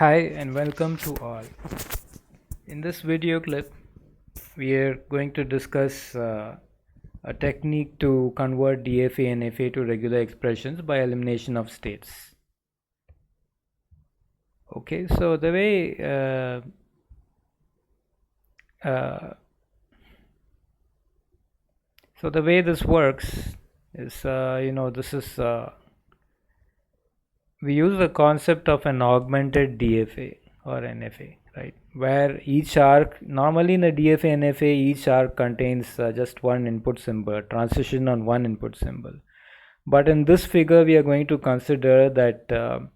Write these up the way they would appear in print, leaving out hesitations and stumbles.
Hi and welcome to all. In this video clip, we are going to discuss a technique to convert DFA and FA to regular expressions by elimination of states. Okay, so the way this works is, we use the concept of an augmented DFA or NFA, right? Where each arc, normally in the DFA and NFA, each arc contains just one input symbol, transition on one input symbol. But in this figure, we are going to consider that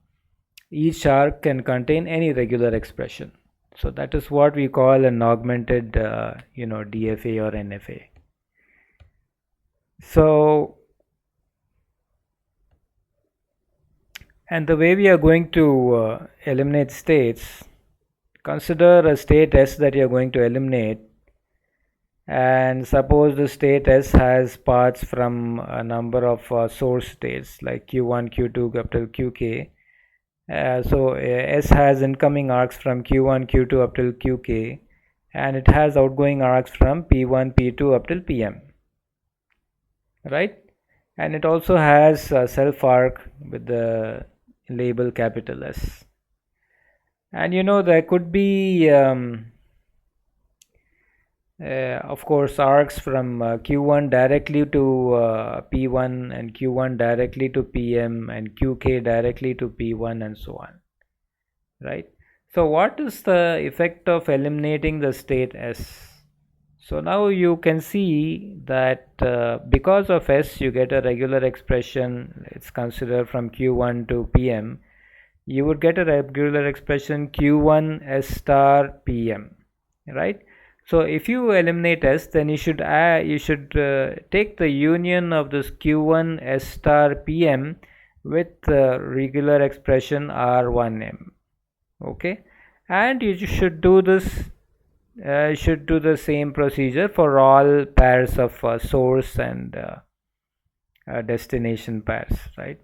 each arc can contain any regular expression. So that is what we call an augmented, DFA or NFA. So, and the way we are going to eliminate states, consider a state S that you are going to eliminate, and suppose the state S has paths from a number of source states like Q1, Q2 up till Qk. So S has incoming arcs from Q1, Q2 up till Qk, and it has outgoing arcs from P1, P2 up till Pm, right? And it also has a self arc with the label capital S. And there could be of course arcs from Q1 directly to P1 and Q1 directly to PM and Qk directly to P1 and so on, right? So what is the effect of eliminating the state S? So now you can see that because of S you get a regular expression. It's considered from Q1 to PM. You would get a regular expression Q1 S star PM, right? So if you eliminate S, then you should take the union of this Q1 S star PM with regular expression R1M. Okay, and you should do this. Should do the same procedure for all pairs of source and destination pairs, right?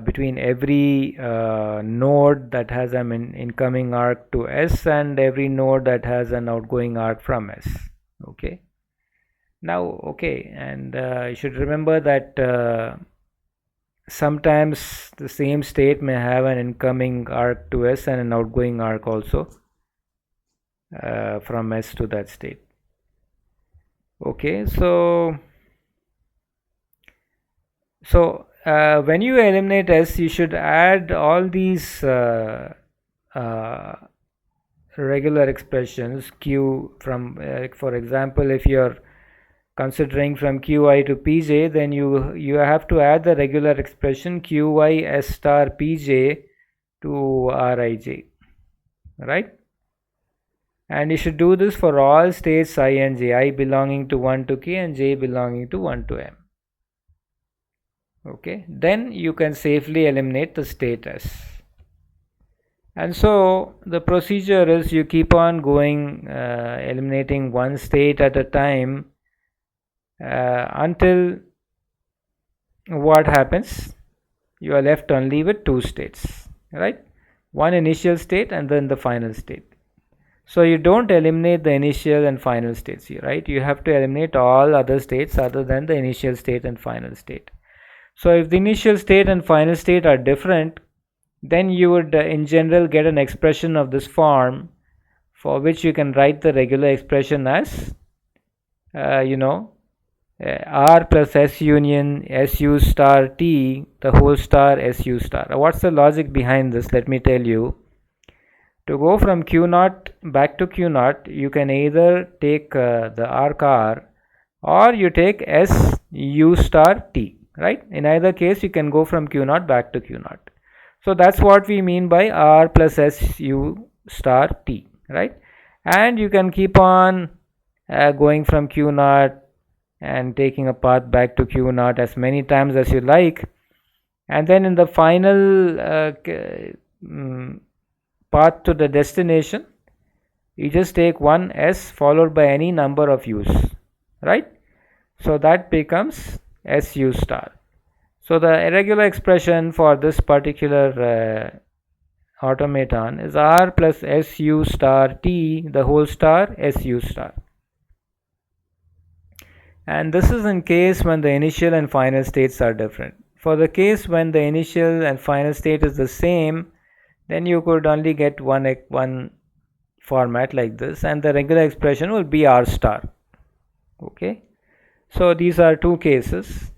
Between every node that has an incoming arc to S and every node that has an outgoing arc from S. Okay. Now, okay, and you should remember that sometimes the same state may have an incoming arc to S and an outgoing arc also from S to that state. Okay, so when you eliminate S, you should add all these regular expressions Q from, for example, if you're considering from Qi to Pj, then you have to add the regular expression Qi S star Pj to Rij, right? And you should do this for all states I and j, I belonging to 1 to k and j belonging to 1 to m. Okay, then you can safely eliminate the state S. And so the procedure is you keep on going eliminating one state at a time until what happens? You are left only with two states, right? One initial state and then the final state. So you don't eliminate the initial and final states here, right? You have to eliminate all other states other than the initial state and final state. So if the initial state and final state are different, then you would in general get an expression of this form, for which you can write the regular expression as R plus S union SU star T the whole star SU star. What's the logic behind this? Let me tell you. To go from Q0 back to Q0, you can either take the arc R or you take S U star T, right? In either case, you can go from Q0 back to Q0. So that's what we mean by R plus S U star T, right? And you can keep on going from Q0 and taking a path back to Q0 as many times as you like. And then in the final path to the destination, you just take one S followed by any number of U's, right? So that becomes SU star. So the irregular expression for this particular automaton is R plus SU star T the whole star SU star. And this is in case when the initial and final states are different. For the case when the initial and final state is the same, then you could only get one format like this, and the regular expression will be R star. Okay, so these are two cases.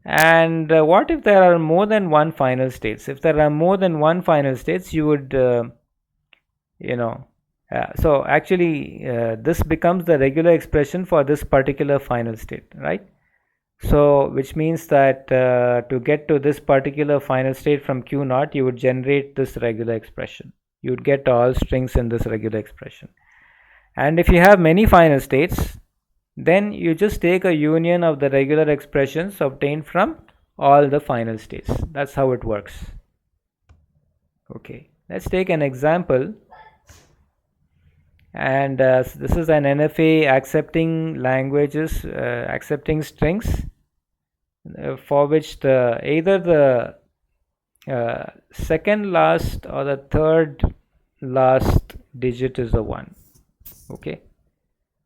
And what if there are more than one final states? If there are more than one final states, you would so actually this becomes the regular expression for this particular final state, right? So which means that to get to this particular final state from Q naught, you would generate this regular expression. You would get all strings in this regular expression. And if you have many final states, then you just take a union of the regular expressions obtained from all the final states. That's how it works. Okay, let's take an example. And this is an NFA accepting languages, accepting strings for which either the second last or the third last digit is a 1. Okay,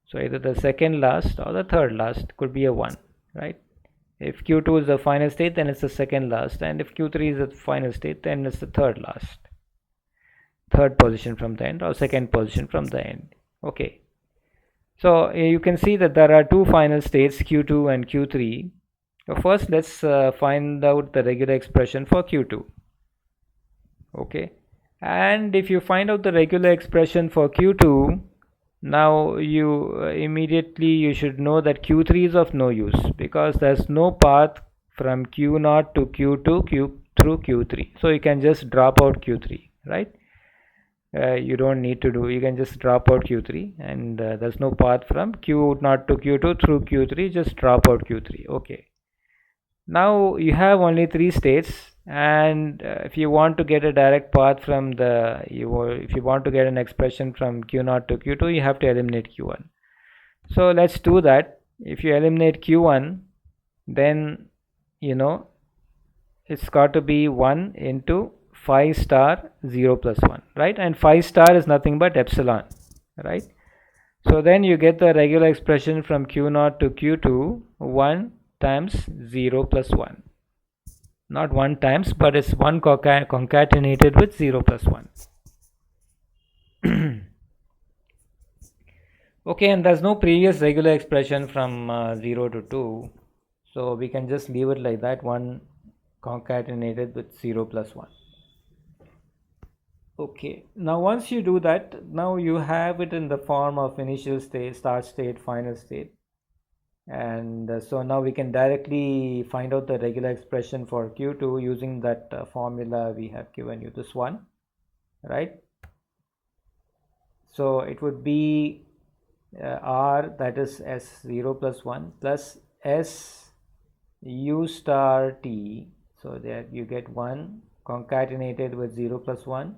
so either the second last or the third last could be a 1, right? If Q2 is the final state, then it's the second last, and if Q3 is the final state, then it's the third position from the end, or second position from the end. Okay, so you can see that there are two final states, Q2 and Q3. So first let's find out the regular expression for Q2. Okay, and if you find out the regular expression for Q2, now you should know that Q3 is of no use, because there's no path from Q0 to Q2 through Q3. So you can just drop out Q3, right? You don't need to do, you can just drop out Q3, and there's no path from Q0 to Q2 through Q3, just drop out Q3. Okay, now you have only 3 states, and if you want to get a direct path from if you want to get an expression from Q0 to Q2, you have to eliminate Q1. So let's do that. If you eliminate Q1, then it's got to be 1 into 5 star 0 plus 1, right? And 5 star is nothing but epsilon, right? So then you get the regular expression from Q0 to Q2, 1 times 0 plus 1. Not 1 times, but it's 1 concatenated with 0 plus 1. Okay, and there's no previous regular expression from 0 to 2. So we can just leave it like that, 1 concatenated with 0 plus 1. Okay, now once you do that, now you have it in the form of initial state, start state, final state. And so now we can directly find out the regular expression for Q2 using that formula we have given you, this one, right? So it would be R, that is S0 plus 1, plus S U star T. So there you get 1 concatenated with 0 plus 1,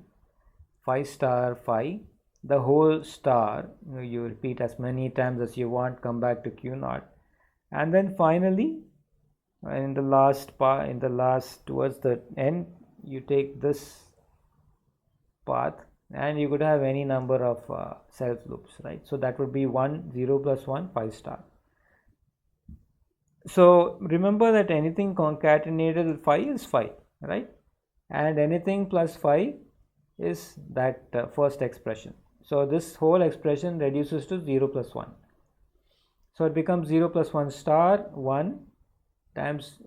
5 star 5, the whole star. You repeat as many times as you want, come back to Q0. And then finally, in the last part, towards the end, you take this path, and you could have any number of self loops, right? So that would be 1, 0 plus 1, 5 star. So remember that anything concatenated with 5 is 5, right? And anything plus 5 is that first expression. So this whole expression reduces to 0 plus 1. So it becomes 0 plus 1 star 1 times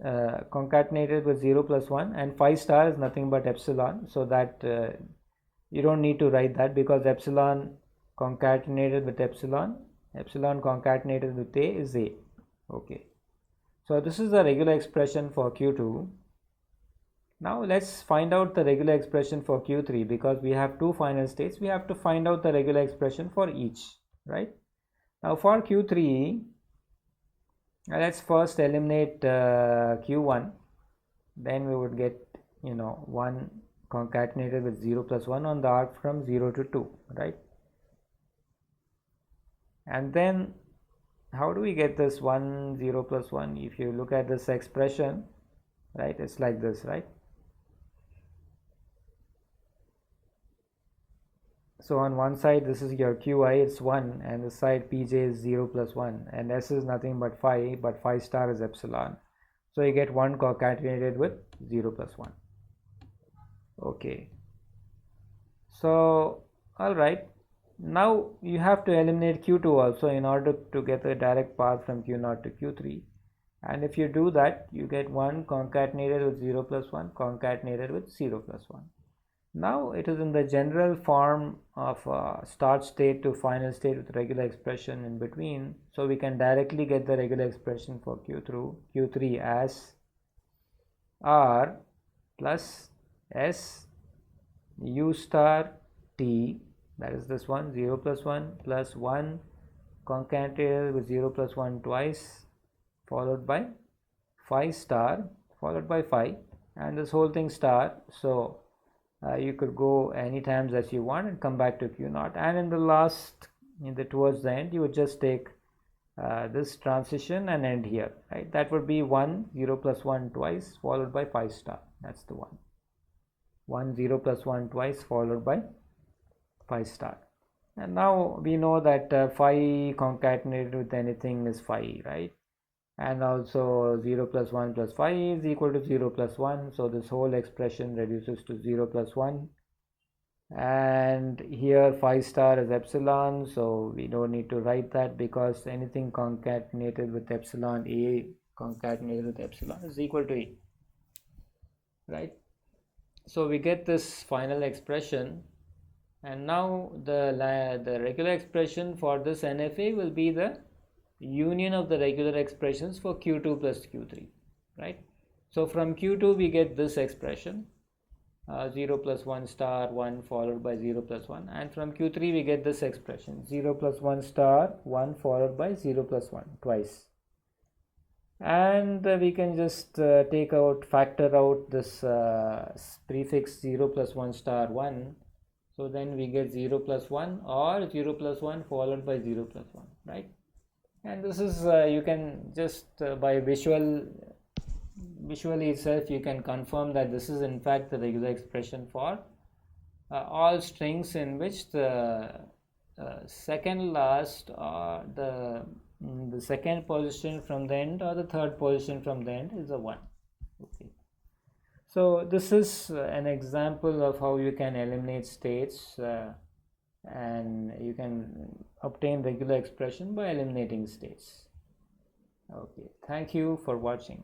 concatenated with 0 plus 1, and 5 star is nothing but epsilon. So that you don't need to write that, because epsilon concatenated with epsilon concatenated with A is A. Okay, so this is the regular expression for Q2. Now let's find out the regular expression for Q3, because we have 2 final states. We have to find out the regular expression for each, right? Now for Q3, let's first eliminate Q1. Then we would get 1 concatenated with 0 plus 1 on the arc from 0 to 2, right? And then how do we get this 1, 0 plus 1? If you look at this expression, right, it's like this, right? So on one side this is your qi, it's 1, and the side pj is 0 plus 1, and s is nothing but phi, but phi star is epsilon. So you get 1 concatenated with 0 plus 1. Okay, so all right, now you have to eliminate q2 also in order to get a direct path from q0 to q3, and if you do that you get 1 concatenated with 0 plus 1 concatenated with 0 plus 1. Now it is in the general form of start state to final state with regular expression in between, so we can directly get the regular expression for q3 as r plus s u star t, that is this one, 0 plus 1 plus 1 concatenated with 0 plus 1 twice, followed by phi star, followed by phi, and this whole thing star. So you could go any times as you want and come back to q0, and in the last, towards the end, you would just take this transition and end here, right? That would be 1 0 plus 1 twice followed by phi star. That's the 1 0 plus 1 twice followed by phi star. And now we know that phi concatenated with anything is phi, right? And also 0 plus 1 plus phi is equal to 0 plus 1, so this whole expression reduces to 0 plus 1, and here phi star is epsilon, so we don't need to write that because anything concatenated with epsilon, a concatenated with epsilon is equal to a, right? So we get this final expression, and now the regular expression for this NFA will be the union of the regular expressions for q2 plus q3, right? So from q2 we get this expression, 0 plus 1 star 1 followed by 0 plus 1, and from q3 we get this expression 0 plus 1 star 1 followed by 0 plus 1 twice, and we can just factor out this prefix 0 plus 1 star 1, so then we get 0 plus 1 or 0 plus 1 followed by 0 plus 1, right? And this is you can just by visually itself you can confirm that this is in fact the regular expression for all strings in which the second last or the second position from the end or the third position from the end is a 1. Okay, so this is an example of how you can eliminate states and you can obtain regular expression by eliminating states. Okay, thank you for watching.